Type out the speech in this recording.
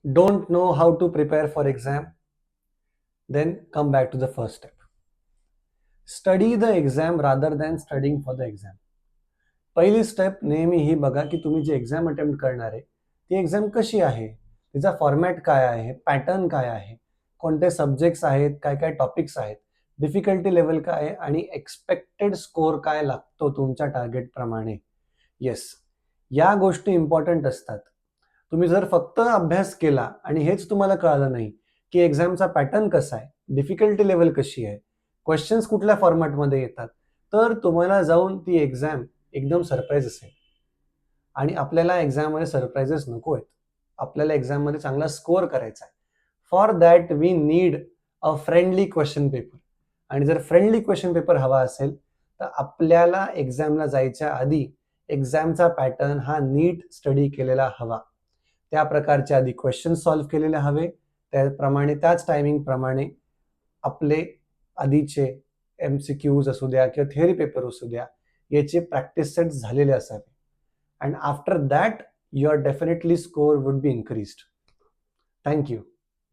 don't know how to prepare for exam, then come back to the first step. Study the exam rather than studying for the exam. पहिली step नेहमी ही बघा की तुम्ही जी exam attempt करणार आहे ती exam कशी आहे, तिचा फॉर्मॅट काय आहे, पॅटर्न काय आहे, कोणते सब्जेक्ट्स आहेत, काय काय टॉपिक्स आहेत, डिफिकल्टी लेवल काय आहे आणि एक्सपेक्टेड स्कोर काय लागतो तुमच्या टार्गेट प्रमाणे. येस, या गोष्टी इम्पॉर्टंट असतात. तुम्ही जर फक्त अभ्यास केला आणि हेच तुम्हाला कळालं नाही की एक्झामचा पॅटर्न कसा आहे, डिफिकल्टी लेवल कशी आहे, क्वेश्चन्स कुठल्या फॉर्मॅटमध्ये येतात, तर तुम्हाला जाऊन ती एक्झाम एकदम सरप्राईज असेल. आणि आपल्याला एक्झाममध्ये सरप्राइजेस नको आहेत. आपल्याला एक्झाममध्ये चांगला स्कोअर करायचा आहे. For that we need a friendly question paper. आणि जर फ्रेंडली क्वेश्चन पेपर हवा असेल तर आपल्याला एक्झामला जायच्या आधी एक्झामचा पॅटर्न हा नीट स्टडी केलेला हवा. त्या प्रकारचे आधी क्वेश्चन सॉल्व्ह केलेले हवे, त्याप्रमाणे त्याच टायमिंग प्रमाणे आपले आधीचे MCQs असू द्या किंवा थिअरी पेपर असू द्या याचे प्रॅक्टिस सेट झालेले असावे. And after that, your definitely score would be increased. Thank you.